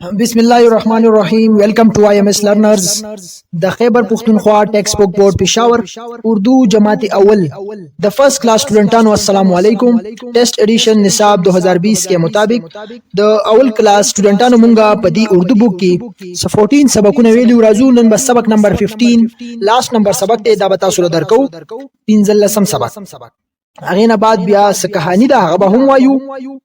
بسم الله الرحمن الرحیم ویلکم ټو آئی ایم ایس لرنرز د خیبر پختونخوا ټیکسټ بک بورډ پېښور اردو جماعت اول د فرست کلاس سټوډنټانو السلام علیکم ټیسټ ایډیشن نصاب 2020 کے مطابق د اول کلاس سټوډنټانو مونږه په دې اردو بک کې 14 سبقونه ویلو راځو نن بس سبق نمبر 15 لاست نمبر سبق ته دا به تاسو درکو 15 سبق هغه نه بعد بیا څه کہانی ده هغه به هم وایو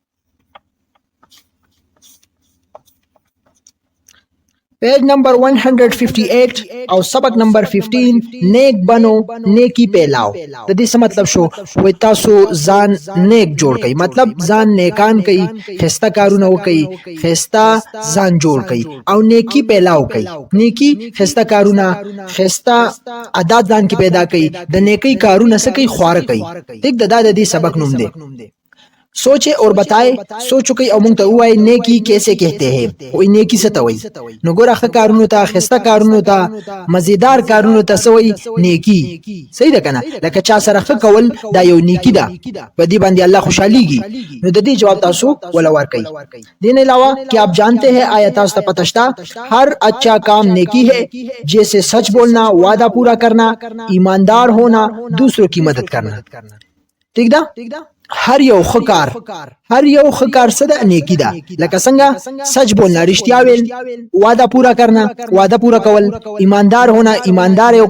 پیج نمبر 158 او سبق نمبر 15 نیک بنو نیکی پیلاو د دې څه مطلب شو وای تاسو ځان نیک جوړ کړئ مطلب ځان نیکان کړئ خسته کارونه وکړئ خسته ځان جوړ کړئ او نیکی پیلاو کړئ نیکی خسته کارونه خسته عادت ځان کې پیدا کړئ د نیکی کارونه سکه خوار کړئ ټیک د دې سبق نوم دی सोचे और बताए सोचो कई अमुंग तो हुआ नेकी कैसे कहते हैं वो नेकी से तवई नो गोरा कारुनो ता खस्ता कारुनो ता मजेदार कारुनो ता सोई नेकी सही ده کنه لکه چا سره کول دا یو نیکی ده په دې باندې الله خوشاليږي نو د دې جواب تاسو ولا ورکړئ دین علاوه कि आप जानते हैं आया تاسو ته پته شته हर अच्छा काम नेकी है जैसे सच बोलना वादा पूरा करना ईमानदार होना दूसरों की मदद करना ठीक ده هر یو خکار صدا نیکی ده لکه څنګه سچ بولنا رښتیا ویل وعده پورا کرنا وعده پورا کول ایماندار ہونا ایماندار یو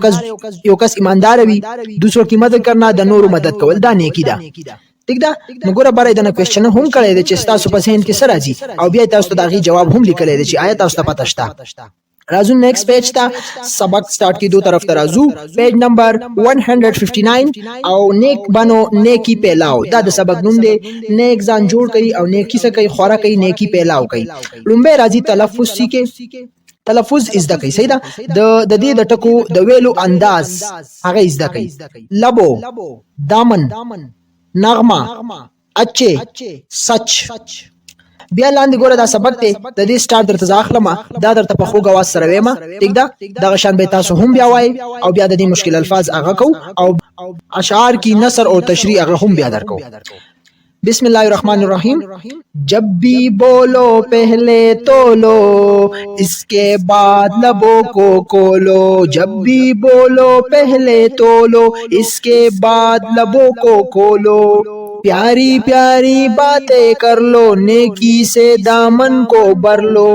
کس ایماندار وي دوسروں کی مدد کرنا د نورو مدد کول دا نیکی ده ٹھیک ده نو ګوره بارے دنه کوېسچن هم کړی دی چې تاسو په ذهن کې سره راځي او بیا تاسو ته دغه جواب هم لیکلی دی چې آیا تاسو ته پته شته राजू नेक्स्ट पेज था सबक स्टार्ट की दो तरफ तराजू पेज नंबर 159 او नेक बनो नेकी पेलाओ دا د सबक نوم دی नेक ځان جوړ کړي او नेकी څخه کوي خورا کوي नेकी पेलाओ کوي لومبه راځي تلفظ سیکه تلفظ از د کوي صحیح ده د دې د ټکو د ویلو انداز هغه از د کوي لبو دامن نغمه اچه سچ بیا لاندې ګوره دا سبق ته د دې سٹارټ درته ځاخلمه دا درته په خوږ आवाज سره وېما ټیک ده دا شان به تاسو هم بیا وای او بیا د دې مشکل الفاظ هغه کو او اشعار کی نثر اور تشریح هغه هم بیا درکو بسم الله الرحمن الرحیم جب بھی بولو پہلے تولو اس کے بعد لبوں کو کھولو جب بھی بولو پہلے تولو اس کے بعد لبوں کو کھولو प्यारी प्यारी बातें कर लो नेकी से दामन को भर लो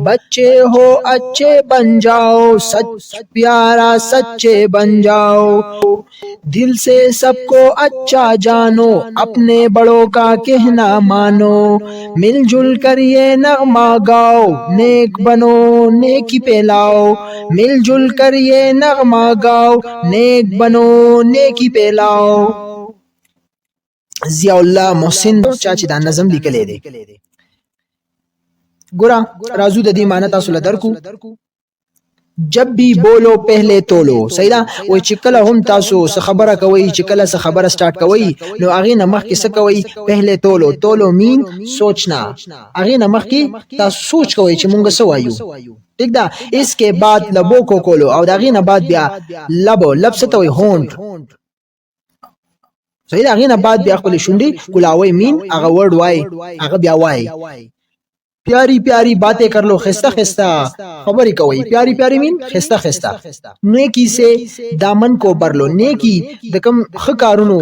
बच्चे हो अच्छे बन जाओ सच प्यारा सच्चे बन जाओ दिल से सबको अच्छा जानो अपने बड़ों का कहना मानो मिलजुल कर ये नगमा गाओ नेक बनो नेकी पेलाओ मिलजुल कर ये नगमा गाओ नेक बनो नेकी पेलाओ ضیاء الله محسن چا چې دا نظم لیکلی دی ګوره راځو د دې معنی تاسو لدرکو جب بھی بولو پہلے تولو صحیح ده وای چې کله هم تاسو څه خبره کوي چې کله څه خبره سٹارټ کوي نو هغه نه مخکې څه کوي پہلے تولو مین سوچنا هغه نه مخکې تاسو سوچ کوي چې مونږ څه وایو ٹھیک ده اس کے بعد لبو کو کولو او دغه نه بعد بیا لب څه ته وای هوند صحیح هغه نه بعد بیا خپل شونډي کولاوي مين هغه ورډ وای هغه بیا وای प्यारी प्यारी बातें कर लो खस्ता खस्ता खबर ही कोई प्यारी प्यारी मीन खस्ता खस्ता नेकी से दामन को भर लो नेकी د کوم خکارونو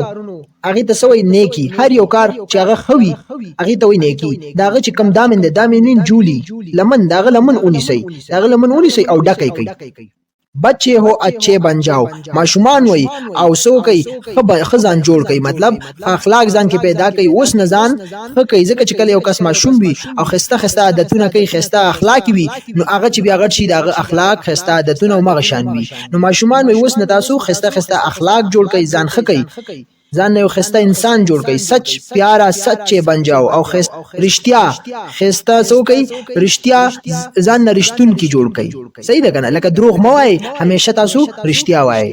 هغه ته سوې نیکی هر یو کار چې هغه خوي هغه ته وې نیکی داغه چې کم دامن جولی لمن داغه لمن اونې سي او ډکې کوي بچے ہو اچھے بن جاؤ معشومان وئی او سو کئی خزان جوړ کئی مطلب اخلاق ځان کې پیدا کئی اوس نه ځان کئی ځکه چې کله یو کس معشوم وي او خسته عادتونه کوي خسته اخلاق وي نو هغه چې بیا غټ شي د اخلاق خسته عادتونه او مغشان وي نو معشومان وئی اوس نه تاسو خسته اخلاق جوړ کئی ځان خکې ځان یو خسته انسان جوړ کړي سچ پیارا سچې بن جاو او رښتیا خسته سو کوي رښتیا ځان رښتون کی جوړ کړي صحیح ده کنه لکه دروغ مو وای همیشه تاسو رښتیا وای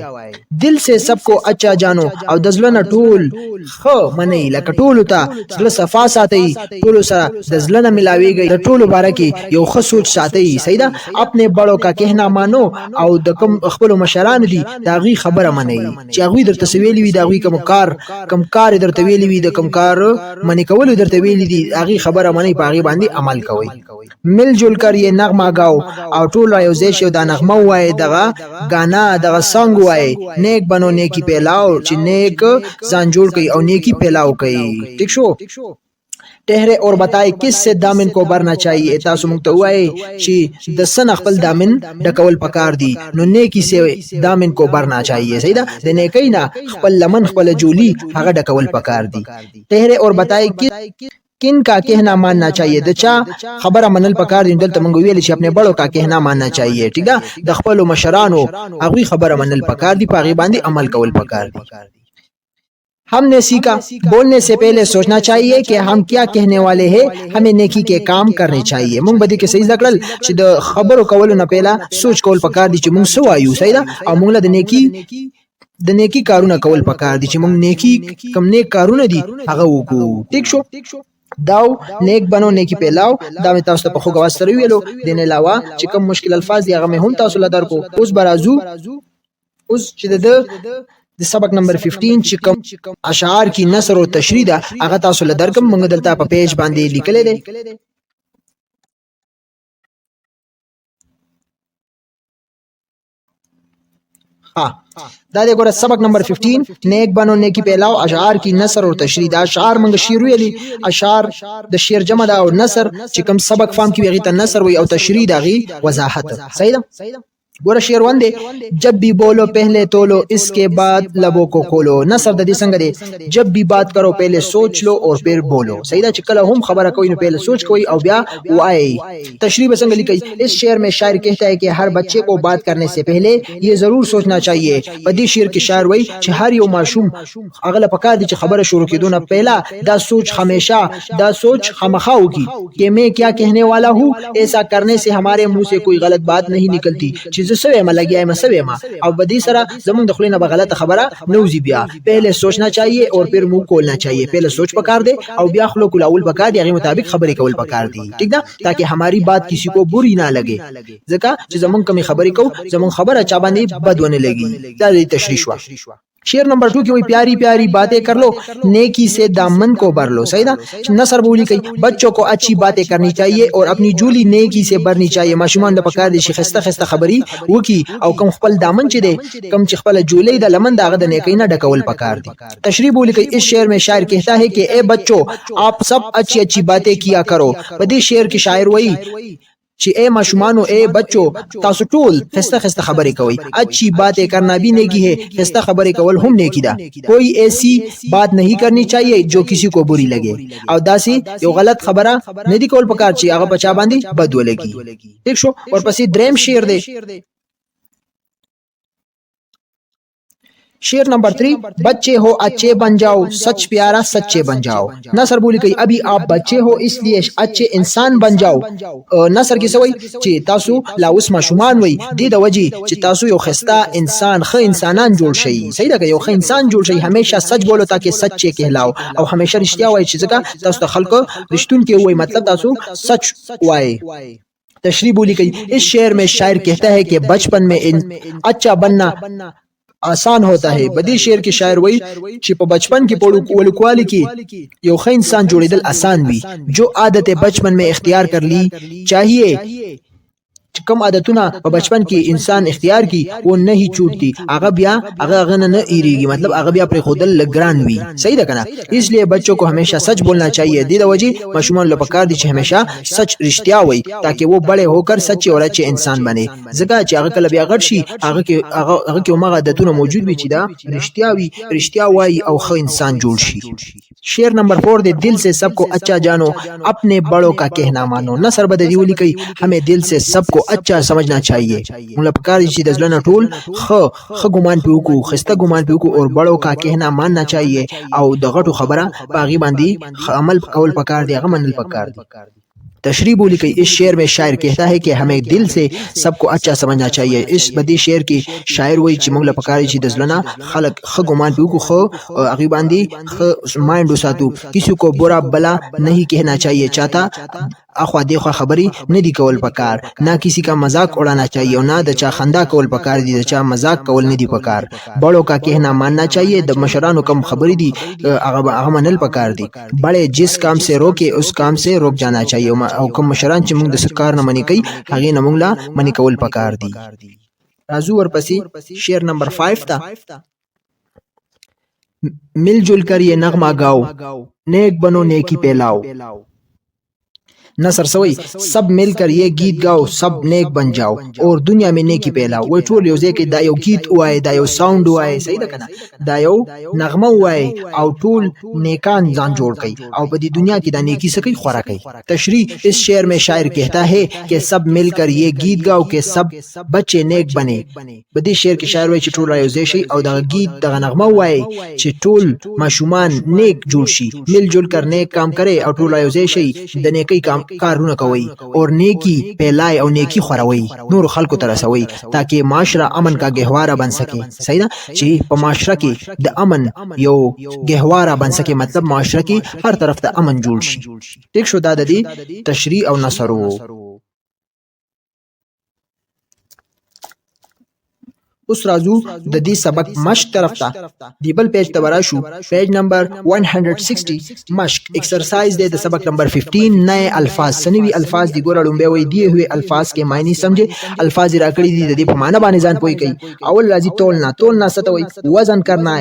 دل سے سب کو اچھا جانو او د ځلنه ټول خو منی لکه ټول ته ځل صفا ساتي ټول سره د ځلنه ملاويږي د ټول باره کې یو ښه سوچ ساتي صحیح ده خپل بڑو کا کہنا مانو او د کوم خپل مشران دي دا غي خبره منی چې غوی درته سویلی وي دا غوی کوم کار کم کار درته ویلی وي د کم کار منی کول درته ویلی دي هغه خبره منی په هغه باندې عمل کوي. مل جل کر یہ نغمه گاو او ټول یو ځای شو دا نغمه وای دغه غانا دغه سانګ وای نیک بنو نیکی پیلاو چې نیک ځان جوړ کړي او نیکی پیلاو کوي. ٹھیک شو. ٹہرے اور بتائے کس سے دامن کو برنا چاہیے. تاسو موږ ته وایي چې د سن خپل دامن ډکول پکار دي نو نیکی سے دامن کو برنا چاہیے. صحیح ده د نیکی نه خپل لمن خپل جولی هغه ډکول پکار دي. ٹہرے اور بتائے کن کا کہنا ماننا چاہیے. د چا خبره منل پکار دي. دلته موږ ویل چې خپل بڑو کا کہنا ماننا چاہیے. ٹھیک ده د خپل مشرانو هغه خبره منل پکار دي په هغه باندې عمل کول پکار دي. ہم نے سیکھا بولنے سے پہلے سوچنا چاہیے کہ ہم کیا کہنے والے ہیں. ہمیں نیکی کے کام کرنے چاہیے. مونږ بدی کې صحیح ذکرل چې د خبرو کولو نه پهلا سوچ کول پکار دي چې مونږ سو وایو. صحیح ده او مونږ له د نیکی کارونه کول پکار دي چې مونږ نیکی کم نیک کارونه دي هغه وکړو. ٹھیک شو. داو نیک بنو نیکی پیلاو دا مې تاسو ته په خوږه واستر ویلو. دین علاوه چې کوم مشکل الفاظ دي هغه مې هم تاسو له درکو. اوس برازو اوس چې د سبق نمبر 15 چې کوم اشعار کی نثر او تشریح ده هغه تاسو له درکم موږ دلته په پیج باندې لیکل دي. دا دی ګوره سبق نمبر 15 نیک بنو نیکی پیلاو اشعار کی نثر اور تشریح. دا اشعار موږ شعر ویلي. اشعار د شعر جمع ده او نثر چې کوم سبق فهم کی ویغه ته نثر وی او تشریح دغه وضاحت. صحیح ده. گورا شعر وندے جب بھی بولو پہلے تولو اس کے بعد لبوں کو کھولو. نثر د دې څنګه دی جب بھی بات کرو پہلے سوچ لو اور پھر بولو. صحیح ده چې کله هم خبره کوي نو پہلے سوچ کوي او بیا وایي. تشریح څنګه لیکي. اس شعر میں شاعر کہتا ہے کہ ہر بچے کو بات کرنے سے پہلے یہ ضرور سوچنا چاہیے. په دې شعر کې شاعر وایي چې هر یو ماشوم اغله پکار دي چې خبره شروع کیدو نه پہلا دا سوچ ہمیشہ دا سوچ خامخا ہوگی کہ میں کیا کہنے والا ہوں. ایسا کرنے سے ہمارے منہ سے کوئی غلط بات نہیں نکلتی چې زه سوې ما لګیا یم سوې ما او بدی سره زمونږ د خلینو به غلطه خبره نوزی. بیا پہلے سوچنا چاہیے اور پھر منہ کھولنا چاہیے. پہلے سوچ پکار دے او بیا خلو کلاول پکار دی هغه مطابق خبرې کول پکار دي. ٹھیک ده تاکہ ہماری بات کسی کو بری نہ لگے. ځکه چې زمونږ کمی خبرې کو زمونږ خبره چا باندې بد ونه لګي. دا د تشریح شو. شعر نمبر 2 کی وہی پیاری پیاری باتیں کر لو نیکی سے دامن کو بھر لو. صحیح ده نثر بولی کئی بچوں کو اچھی باتیں کرنی چاہیے اور اپنی جولی نیکی سے بھرنی چاہیے. ماشومان د پکار دي چې خسته خسته خبري وکي او کم خپل دامن چې دی کم چې خپل جولی د لمن داغه د نیکی نه ډکول پکار دي. تشریح بولی کئی اس شعر میں شاعر کہتا ہے کہ اے بچوں آپ سب اچھی اچھی باتیں کیا کرو. بدی شعر کی شاعر وہی چې اے ماشومانو اے بچو تاسو ټول خسته خسته خبرې کوي. اچھی باتیں کرنا بھی نیکی ہے. خسته خبرې کول هم نیکی ده. کوئی ایسی بات نہیں کرنی چاہیے جو کسی کو بری لگے او داسي یو غلط خبره نه دی کول پکار چې هغه بچا باندې بد ولګي. ٹھیک شو. اور پسې دریم شعر دی شعر نمبر 3 بچے ہو اچھے بن جاؤ سچ پیارا سچے بن جاؤ. نثر بولی کئی ابھی آپ بچے ہو اس لیے اچھے انسان بن جاؤ. نثر کی سوئی چې تاسو لا اوس ماشومان وي د وجې چې تاسو یو خسته انسان خ انسانان جوړ شئ. صحیح ده یو خ انسان جوړ شئ. ہمیشہ سچ بولو تاکہ سچے کہلاؤ او ہمیشہ رښتیا وایي چې ځکه تاسو ته خلکو رښتون کې وایي مطلب تاسو سچ وایي. تشریح بولی کئی اس شعر میں شاعر کہتا ہے کہ بچپن میں اچھا بننا آسان ہوتا ہے. بدی شعر کی شاعر وہی چې په بچپن کې ولکوالی کې یو ښه انسان جوړیدل آسان وي. جو عادتیں بچپن میں اختیار کر لی چاہیے کم عادتونه په بچپن کې انسان اختیار کی وہ نہیں چھوٹتی هغه بیا هغه نه ایریږي مطلب هغه بیا پر خودل لګران وي. صحیح ده کنه. اس لیے بچوں کو ہمیشہ سچ بولنا چاہیے. د وجې ماشومان له پکار دي چې ہمیشہ سچ رښتیا وایي تاکہ وہ بڑے ہو کر سچے اور اچھے انسان بنے. ځکه چې هغه کله بیا غټ شي هغه کې هغه عادتونه موجود وي چې دا رښتیا وي رښتیا وایي او ښه انسان جوړ شي. شعر نمبر 4 دے دل سے سب کو اچھا جانو اپنے بڑوں کا کہنا مانو. نثر بدی ولی کئی ہمیں دل سے سب کو اچھا سمجھنا چاہیے. مطلب پکار چې د ځلنا ټول خ ګمان په وکړو خسته ګمان په وکړو اور بڑوں کا کہنا ماننا چاہیے او د غټو خبره باغی باندې عمل کول پکار دی هغه منل پکار دی. تشریح بولی کہ اس شعر میں شاعر کہتا ہے کہ ہمیں دل سے سب کو اچھا سمجھنا چاہیے. اس بدی شعر کی شاعر وہی چې موږ له پکاري چې د ځلنا خلق خ ګمان په وکړو خو هغه باندې خ مایند وساتو. کسی کو برا بلا نہیں کہنا چاہیے. چاہتا اخوا دیخوا خبري نه دی کول پکار، نه کسی کا مذاق اڑانا چاہیے اور نہ د چا خندا کول پکار دی، د چا مذاق کول نه دی پکار. بڑوں کا کہنا ماننا چاہیے، د مشرانو کم خبري دی هغه منل پکار دی. بڑے جس کام سے روکے اس کام سے روک جانا چاہیے، او کوم مشران چې موږ د سرکار نه منی کوي هغه نه موږ لا منی کول پکار دی. راځو ورپسې شعر نمبر 5 تا. मिल जुल कर ये नगमा गाओ, नेक बनो नेकी पे लाओ. नसर सवई सब मिलकर ये गीत गाओ, सब नेक बन जाओ और दुनिया में नेकी फैलाओ. वही ټول یو ځای کې دا یو گیت وای، دا یو ساوند وای، صحیح ده کنه، دا یو نغمه وای او ټول نیکان ځان جوړ کړي او په دې دنیا کې دا نیکی سکی خورا کوي. تشریح اس شعر में शायर कहता है कि सब मिलकर ये गीत गाओ कि सब बच्चे नेक बने. په دې شعر کې شاعر وای چې ټول یو ځای شي او دا گیت دا نغمه وای چې ټول ماشومان نیک جوړ شي، مل جل کر نیک کام کرے او ټول یو ځای شي د نیکی کارونه کوي اور نیکی پھیلائے او نیکی خوروي نور خلکو ته رسوي تاکي معاشره امن کا گہوارہ بن سکے. صحیح ده چې په معاشره کې د امن یو گہوارہ بن سکے، مطلب معاشره کې هر طرف ته امن جوړ شي. ټیک شو، دا د دې تشریح او نصر وو. اوس راځو د دې سبق مشق طرف ته. دی بل پیج ته وراشو، پیج نمبر 160 مشق ایکسرسائز دے د سبق نمبر 15 نئے الفاظ. سنوي الفاظ دی ګور لومبه وي دی ہوئے الفاظ کے معنی سمجھے، الفاظ راکړي دي د دې په معنی باندې ځان پوي کوي. اول راځي تولنا. تولنا ستوي وزن کرنا،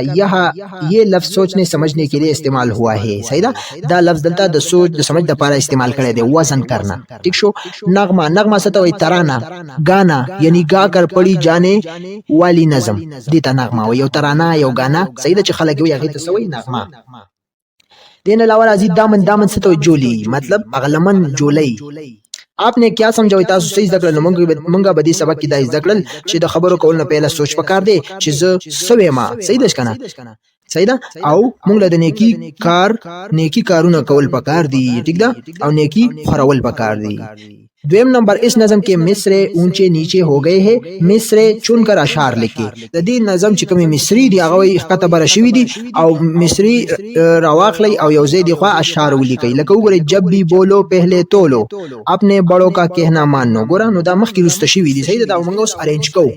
یہ لفظ سوچنے سمجھنے کے لیے استعمال ہوا ہے. صحیح ده، دا لفظ دلته د سوچ د سمجھ د لپاره استعمال کړي دی، وزن کرنا. ٹھیک شو. نغمه. نغمه ستوي ترانه، گانا یعنی گا کر پڑی جانے والی نظم دیتا نغمه و یو ترانه یو گانا. صحیح ده چې خلک وي هغه ته سوي نغمه. دین علاوه راځي دامن. دامن څه ته جولی، مطلب اغلمن جولی. آپ نے کیا سمجھوي تاسو صحیح ذکر نو مونږه بدی سبق کې دا ذکر چې د خبرو کول نه پهله سوچ پکار دی چې زه سوي ما. صحیح ده کنه، صحیح ده. او مونږ له نیکی کارونه کول پکار دی، ٹھیک ده، او نیکی خورول پکار دی. دویم نمبر اس نظم کے مصرے اونچے نیچے ہو گئے ہیں، مصرے چن کر اشعار لکھے. د دې نظم چې کومه مصری دی هغه ښکته بر شوی دی او مصری راواخلی او یو ځای دی خو اشعار ولیکي. لکه وګورئ جب بھی بولو پہلے تولو اپنے بڑوں کا کہنا مانو. ګور نو دا مخکې رسته شوی دی، صحیح ده. دا موږ اوس ارینج کوو.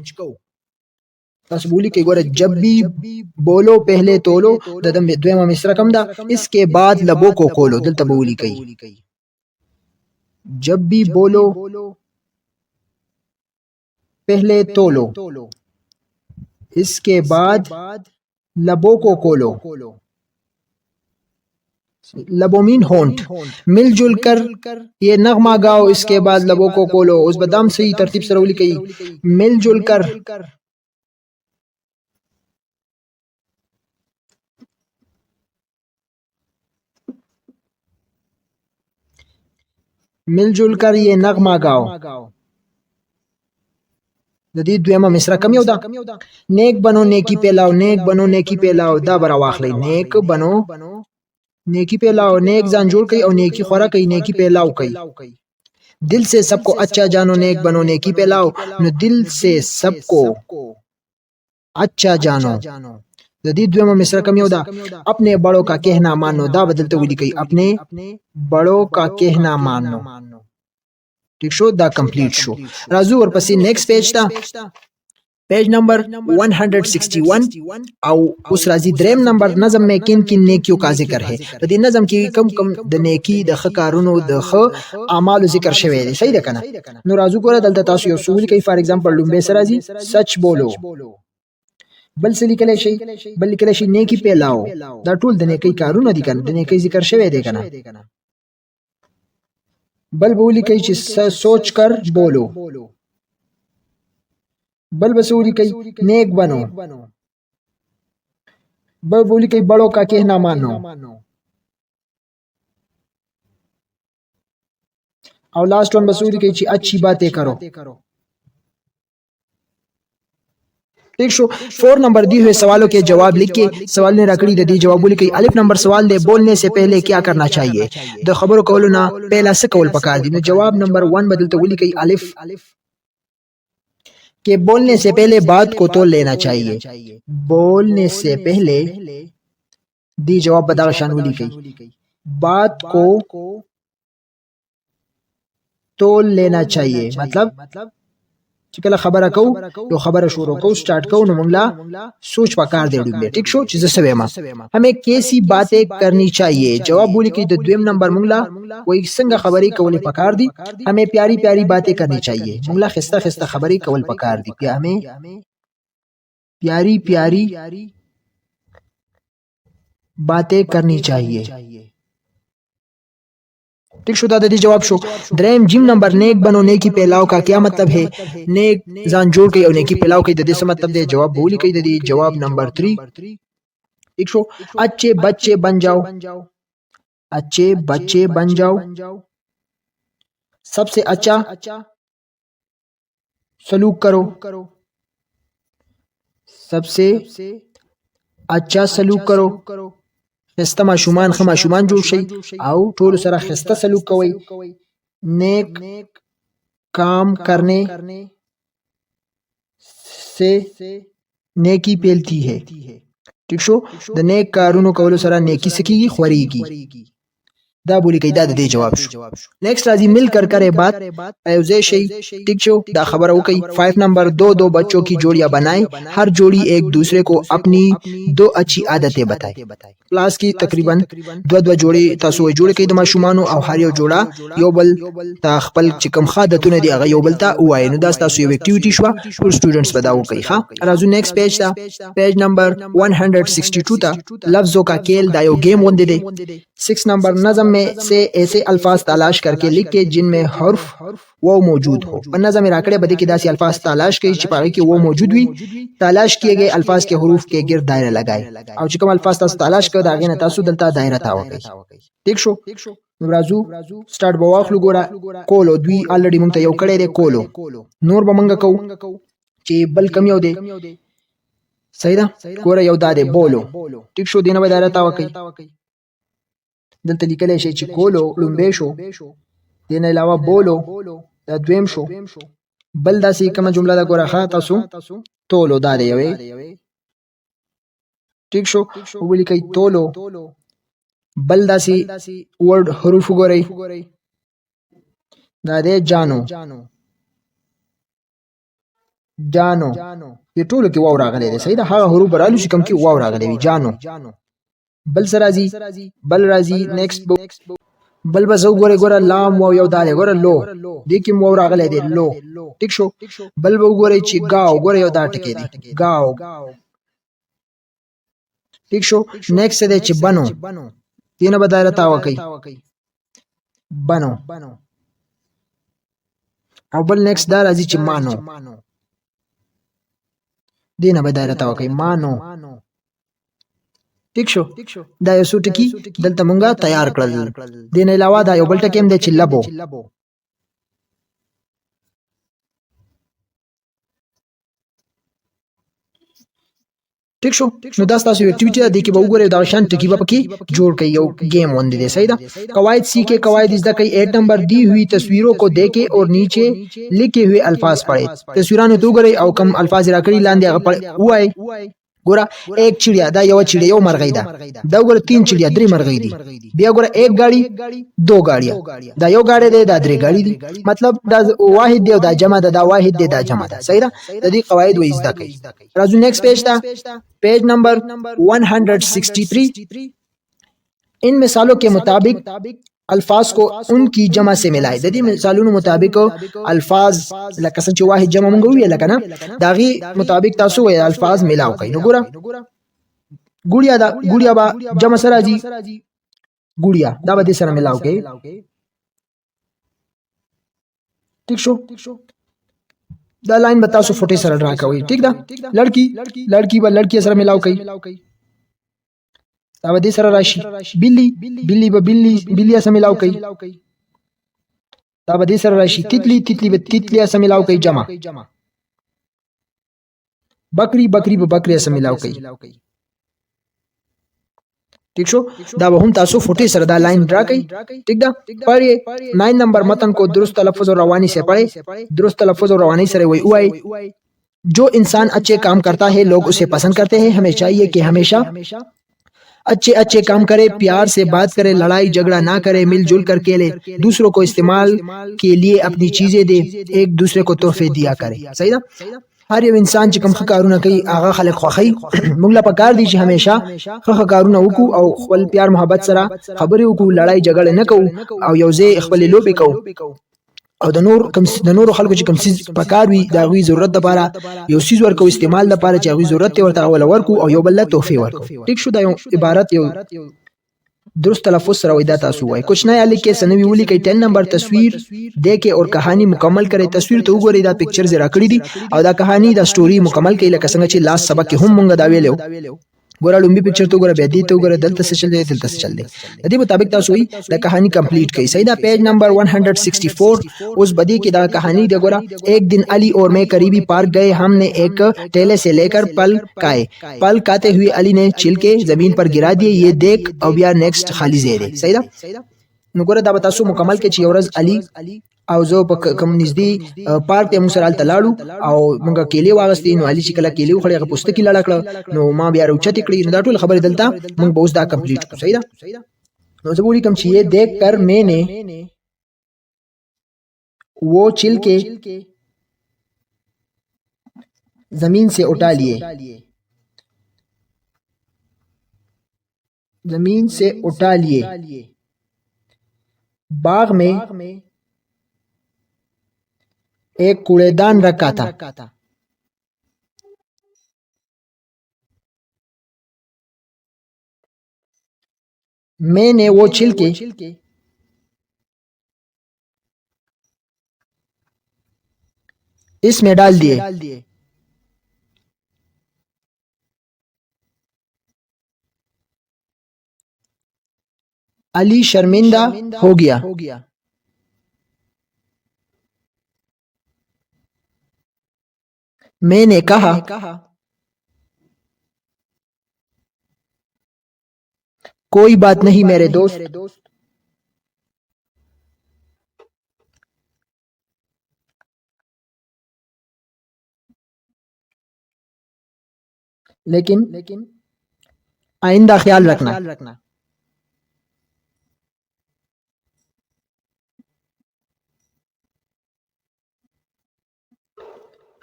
تاسو بولی کې ګوره جب بھی بولو پہلے تولو د دویمه مصرا کم ده، اس کے بعد لبوں کو کھولو. دلته بولی کوي جب بھی بولو پہلے تولو اس کے بعد لبوں کو کھولو. لبوں مین ہونٹ. مل جل کر یہ نغمہ گاؤ اس کے بعد لبوں کو کھولو. اس بدام صحیح ترتیب سے رولی کئی مل جل کر مل جل کر یہ نغمہ گاؤ. د دې دویمه مصرا کم یو ده. نیک بنو نیکی پیلاو، نیک بنو نیکی پیلاو. دا برا واخلی نیک بنو نیکی پیلاو، نیک ځان جوړ کړي او نیکی خورا کوي، نیکی پیلاو کوي. دل سے سب کو اچھا جانو، نیک بنو نیکی پیلاو. نو دل سے سب کو اچھا جانو. د دې دویمه مصرا کم یو ده. اپنے بڑوں کا کہنا مانو. دا بدلته ولیکي اپنے بڑوں کا کہنا مانو. ٹھیک شو، دا کمپلیٹ شو. راځو ورپسې نیکسٹ پیج ته، پیج نمبر 161 او اوس راځي دریم نمبر نظم میں کن کن نیکیوں کا ذکر ہے. په دې نظم کې کم کم د نیکی د ښه کارونو د ښه اعمالو ذکر شوی دی. صحیح ده کنه. نو راځو ګوره دلته تاسو یو سوال کوي. فار ایگزامپل لومبه سره راځي سچ بولو. بل څه لیکلی شي؟ بل لیکلی شي نیکی پیلاو. دا ټول د نیکی کارونه دي کنه، د نیکی ذکر شوی دی کنه. بل بولی کئی چې سوچ کر بولو. بل بسولی کئی نیک بنو. بل بولی کئی بڑوں کا کہنا مانو. اور لاسٹ ون بسولی کئی چې اچھی باتیں کرو. ٹھیک شو. 4 نمبر دی ہوئے سوالوں کے جواب لکھ کے سوال نے رکڑی دی جواب لکھ. الف نمبر سوال دے بولنے سے پہلے کیا کرنا چاہیے. د خبرو کولو نا پہلا څه کول پکار دي. نو جواب نمبر 1 بدلته ولیکي الف کہ بولنے سے پہلے بات کو تول لینا چاہیے. بولنے سے پہلے دی جواب بدغه شان ولیکي بات کو तोल लेना चाहिए मतलब چې کله خبره کو یو خبره شروع کو سٹارټ کو نو موږ لا سوچ پکار دی ډوبله ٹھیک شو چې زه سویما हमें کیسی باتیں کرنی چاہیے جواب بولی کې د دویم نمبر موږ لا وای څنګه خبرې کولې پکار دي हमें پیاری پیاری باتیں کرنی چاہیے موږ لا خسته خسته خبرې کول پکار دي بیا हमें پیاری پیاری باتیں کرنی چاہیے ٹھیک شو دا دی جواب شو دریم جیم نمبر نیک بنو نیکی پھیلاؤ کا کیا مطلب ہے نیک ځان جوړ کړئ او نیکی پھیلاؤ کړئ د دې څه مطلب دی جواب بولی کړئ د دې جواب نمبر 3 ٹھیک شو اچھے بچے بن جاؤ اچھے بچے بن جاؤ سب سے اچھا سلوک کرو سب سے اچھا سلوک کرو خسته ماشومان خما شومان جوړ شي او ټول سره خسته سلوک کوي نیک کام کرنے سے نیکی پھیلتی ہے ٹھیک شو د نیک کارونو کولو سره نیکی سکیږي خوريږي دا بولی کئی دا دے جواب شو نیکسٹ راضی مل کر کرے بات ایوزے شئی ٹک شو دا خبر ہو کئی 5 نمبر دو بچوں کی جوڑیاں بنائیں ہر جوڑی ایک دوسرے کو اپنی 2 اچھی عادتیں بتائے کلاس کی تقریباً دو جوڑی تاسو جوڑے کئی دما شمانو او هر یو جوڑا یو بل تا خپل چکم خادتونه دی هغه یو بل تا وای نو دا تاسو یو ایکټیویټی شو ټول سټوډنټس بداو کئی ها راځو نیکسٹ پیج تا پیج نمبر 162 تا لفظوں کا کھیل دا یو گیم وندے دے 6 نمبر نظم میں سے ایسے الفاظ تلاش کر کے لکھ کے جن میں حرف وہ موجود ہو پر نظم راکڑے بدی کی داسی الفاظ تلاش کی چپاگی کی وہ موجود ہوئی تلاش کیے گئے الفاظ کے حروف کے گرد دائرہ لگائے او چکم الفاظ تاسو تلاش کر دا غینه تاسو دلتا دایره تا وکي ٹھیک شو راځو سٹارټ بواخلو ګورا کولو دوی الریډي مونږ ته یو کړی دی کولو نور به مونږ کو چې بل کم یو دی صحیح ده ګورا یو دا دی بولو ټیک شو دینه به دایره تا وکي دلته لیکلی شي چې کولو لومبې شو دین علاوه بولو دا دویم شو بل داسې کومه جمله دا ګوره ښه تاسو تولو دا دی یوې ٹھیک شو ولیکئ تولو بل داسې ورډ حروف وګورئ دا دی جانو جانو دې ټولو کې واو راغلی دی صحیح ده هغه حروف به رالو چې کوم کې واو راغلی وي جانو بل سره راځي بل راځي نیکسٹ بل به زو ګوره لام واو یو داله ګوره لو دې کې مو راغلی دی لو ټیک شو بل به ګوره چې گاو ګوره یو دا ټکی دی گاو ٹھیک شو نیکسٹ دی چې بنو دینه به دایره تا وکي بنو او بل نیکسٹ دا راځي چې مانو دینه به دایره تا وکي مانو ٹھیک شو دا یو څو ټکی دلته مونږه تیار کړل دین علاوه دا یو بل ټکی هم دی چې لبو ٹھیک شو نو دا تاسو ایکټیویټی دی کې به وګورئ دا شان ټکی به پکې جوړ کړئ یو گیم وندې دی صحیح ده قواعد سیکھے قواعد زده کړئ 8 نمبر دی ہوئی تصویروں کو دیکھیں اور نیچے لکھے ہوئے الفاظ پڑھیں تصویرانو ته وګورئ او کم الفاظ راکړي لاندې هغه وای ګوره ایک چڑیا دا یو چڑیا یو مرغی دا دا ګوره 3 چڑیا 3 مرغی دي بیا ګوره ایک گاڑی 2 گاڑیاں دا یو گاڑی دی دا 3 گاڑی دي مطلب دا واحد دی او دا جمع دا واحد دی دا جمع ده صحیح ده د دې قواعد وې زده کړئ راځو نیکسٹ پیج تا پیج نمبر 163 ان مثالوں کے مطابق الفاظ کو ان کی جمع سے ملائے د دې مثالونو مطابق الفاظ لکه څنګه واحد جمع مونږ ویل لکه نه داغي مطابق تاسو وې الفاظ ملاو کړئ نو ګوره ګوړیا دا ګوړیا با جمع سره راځي ګوړیا دا به سره ملاو کړئ ٹھیک شو دا لاین به تاسو فوټي سره ډرا کوئ ٹھیک ده لڑکی به لڑکی سره ملاو کړئ دا به دې سره راشي بلی به بلی سره ملاو کوي دا به دې سره راشي تتلی به تتلی سره ملاو کوي جمع بکری به بکری سره ملاو کوي ٹھیک شو دا به هم تاسو فوټي سره دا لاین ډرا کوي ٹھیک ده پڑھیے 9 نمبر متن کو درست تلفظ اور روانی سے پڑھے درست تلفظ اور روانی سے وہی جو انسان اچھے کام کرتا ہے لوگ اسے پسند کرتے ہیں ہمیں چاہیے کہ ہمیشہ अच्छे अच्छे काम करे, प्यार से बात करे, लड़ाई झगड़ा ना करे, मिलजुल कर खेले, दूसरों को इस्तेमाल के लिए अपनी चीजें दे, एक दूसरे को तोहफे दिया करे। सही ना। هر یو انسان چې کوم ښه کارونه کوي هغه خلک خوښوي. موږ له پکار دي چې همیشه ښه کارونه وکړو او خپل پیار محبت سره خبرې وکړو، لړای جګړه نه کوو او یو ځای خپل لوبې کوو او د نور خلکو چې کوم څه پکار وي دا غوي ضرورت لپاره یو څه ورکو، استعمال لپاره چې غوي ضرورت ورته اول ورکو او یو بل له تحفه ورکو. ټیک شو. دا یو عبارت یو درست تلفظ سره وای دا تاسو وای. کچھ نیا لیکه سنوي ولي کوي 10 نمبر تصویر دیکھے اور کہانی مکمل کرے. تصویر ته وګورئ دا پکچرز راکړي دي او دا کہانی دا سټوري مکمل کړي لکه څنګه چې لاس سبق کې هم مونږ دا ویلو. ګوره لومبي پکچر ته ګوره، بیا دې ته ګوره، دلته څه چل دی دلته څه چل دی، د دې مطابق تاسو وی دا کہانی کمپلیٹ کړئ. صحیح دا پیج نمبر 164. اوس بدی کې دا کہانی دی. ګوره ایک دن علی اور میں قریبی پارک گئے، ہم نے ایک ٹیلے سے لے کر پل کھائے. پل کھاتے ہوئے علی نے چھلکے زمین پر گرا دیے، یہ دیکھ او بیا نیکسٹ خالی زیره. صحیح دا. نو ګوره دا به تاسو مکمل کې چې ورځ علی او زه په کوم نږدې پارک ته موږ سره هلته لاړو او موږ کیلې واغستې. نو علي چې کله کیلې وخوړې هغه پوستکي لاړه کړه، نو ما بیا راوچتې کړې. نو دا ټول خبرې دلته موږ به اوس دا کمپلیټ کړو. صحیح ده. نو زه به ولیکم چې یہ دیکھ کر میں نے وہ چھلکے زمین سے اٹھا لیے، زمین سے اٹھا لیے. باغ میں ایک کوڑے دان رکھا تھا، میں نے وہ چھلکے اس میں ڈال دیے. علی شرمندہ ہو گیا. میں نے کہا کوئی بات نہیں میرے دوست، لیکن آئندہ خیال رکھنا.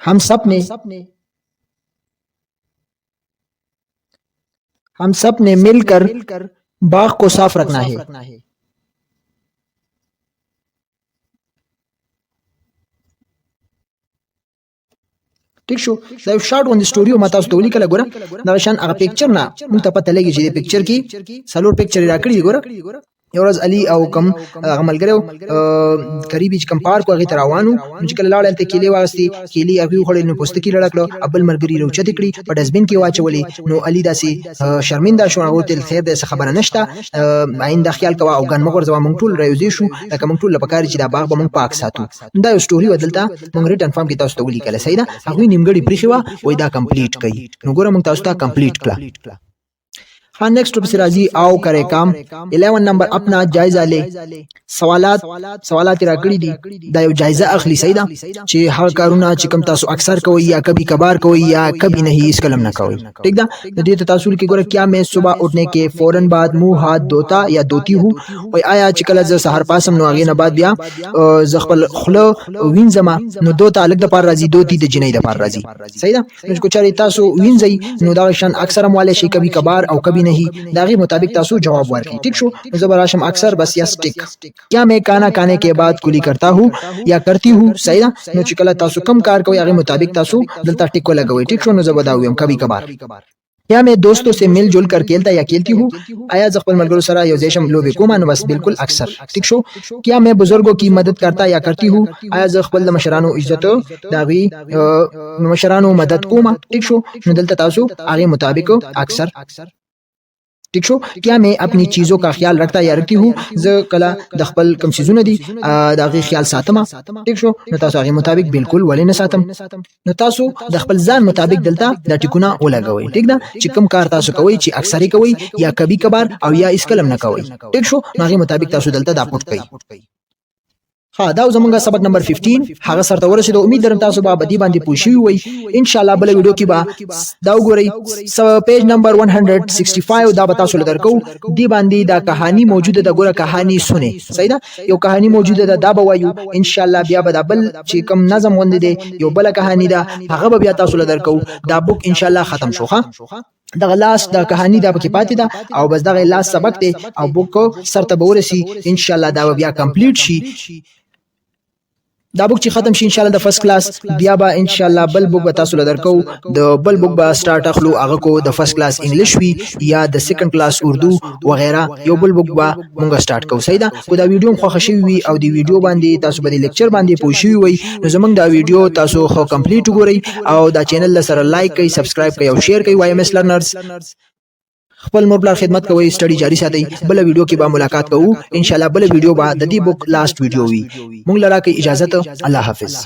ہم سب نے مل کر باغ کو صاف رکھنا ہے. ٹھیک شو. دا یو شارټ ون سټوري او ماته ستوري کله ګوره دا شان هغه پکچر نه مونږ ته پته لګي چې د پکچر کې څلور پکچر راکړي ګوره. یو ورځ علي او کم عملګرو قریبي چې کم پارک هغه ته روانو، چې کله لاړل ته کیلې واغستې، کیلې هغه وخوړې، نو پوستکي لړه کړه، ابل مرګري راوچتې کړي، په ډسبین کې واچولې. نو علي داسې شرمنده شو، هغه ته خیر ده خبره نشته، آینده خیال کوه او ګن مغور زما مونږ ټول راوځي شو لکه مونږ ټول لپاره چې دا باغ به مونږ پاک ساتو. دا یو سټوري ودلته مونږ ریټن فارم کې تاسو ته ولیکل. صحیح ده. هغه نیمګړی پریښه وای دا کمپلیټ کړي. نو ګوره مونږ تاسو ته کمپلیټ کړه. ہاں نیکسٹ ٹاپک سے راضی آؤ کرے کام. 11 نمبر اپنا جائزہ لے. سوالات راکړي دي دا یو جائزہ اخلي. صحیح ده چې هغه کارونه چې کوم تاسو اکثر کوئ یا کبھی کبھار کوئ یا کبھی نہیں اس کلم نہ کوئ. ٹھیک ده. د دې تاسو کې ګوره کیا میں صبح اٹھنے کے فوراً بعد منہ ہاتھ دھوتا یا دھوتی ہوں. او آیا چې کله ز سحر پاسم نو هغه نه بعد بیا ز خپل خله وینځما نو دوتا الګ د پار راځي، دوتی د جنې د پار راځي. صحیح ده. نو کو چاري تاسو وینځي نو دا شان اکثر مواله شي کبھی کبھار او کبھی نہیں، داغي مطابق تاسو جواب ورکړئ. ٹھیک شو. زبر راشم اکثر بس یا سٹک. کیا میں کھانا کھانے کے بعد کلی کرتا ہوں یا کرتی ہوں. صحیح ده. نو چې کله تاسو کم کار کوئ هغه مطابق تاسو دلته ټیک لګوئ. ٹھیک شو. نو زبر دا ویم کبھی کبھار. یا میں دوستوں سے مل جل کر کھیلتا یا کھیلتی ہوں. آیا ز خپل ملګرو سره یو ځای شم لوبې کوم. نو بس بالکل اکثر. ٹھیک شو. کیا میں بزرگوں کی مدد کرتا یا کرتی ہوں. آیا ز خپل مشرانو عزت داغي مشرانو مدد کوم. ٹھیک شو. نو دلته تاسو هغه مطابق اکثر. ٹھیک شو. کیا میں اپنی چیزوں کا خیال رکھتا یا رکھتی ہوں. ز کلا د خپل کم چیزونه دي داغي خیال ساتم. ٹھیک شو. نو تاسو هغه مطابق بالکل ولې نه ساتم. نو تاسو د خپل ځان مطابق دلته د ټیکونه ولګوي. ٹھیک ده. چې کم کار تاسو کوئ چې اکثری کوئ یا کبھی کبھار او یا اس کلم نه کوئ. ٹھیک شو. نو هغه مطابق تاسو دلته دا پټ کړئ. ها دا زمونږ سبق نمبر 15 هغه سره ورسېد امید لرم تاسو به بدی باندې پوښی وي ان شاء الله بل ویډیو کې به دا وګورئ پیج نمبر 165 دا به تاسو لدرکو دی باندې دا کہانی موجوده ده ګوره کہانی سنه صحیح ده یو کہانی موجوده ده دا به وایو ان شاء الله بیا به بل چې کم نظم وند دي یو بل کہانی ده هغه به بیا تاسو لدرکو دا بوک ان شاء الله ختم شوخه دغه لاس دا کہانی دا پکې پاتې ده او بس دغه لاس سبق دی او بوک سرته به ورسی ان شاء الله دا بیا کمپلیټ شي دا بوک چې ختم شي ان شاء الله د فرست کلاس بیا به ان شاء الله بل بوک به تاسو لدرکو د بل بوک به سٹارټ اخلو هغه کو د فرست کلاس انګلیش وی یا د سیکنډ کلاس اردو وغیرہ یو بل بوک به مونږ سٹارټ کوو صحیح ده کو دا ویډیو خو خوشی وي او دی ویډیو باندې تاسو به د لیکچر باندې پوښی وي نو زمونږ دا ویډیو تاسو خو کمپلیټ وګورئ او دا چینل سره لایک کړئ سبسکرایب کړئ او شیر کړئ وایم ایس لرنرز خپل مور بلار خدمت کوي سټڈی جاری ساتي بل ویډیو کې به ملاقات کوو ان شاء الله بل ویډیو به د دې بوک لاست ویډیو وي مونږ لرا کې اجازه الله حافظ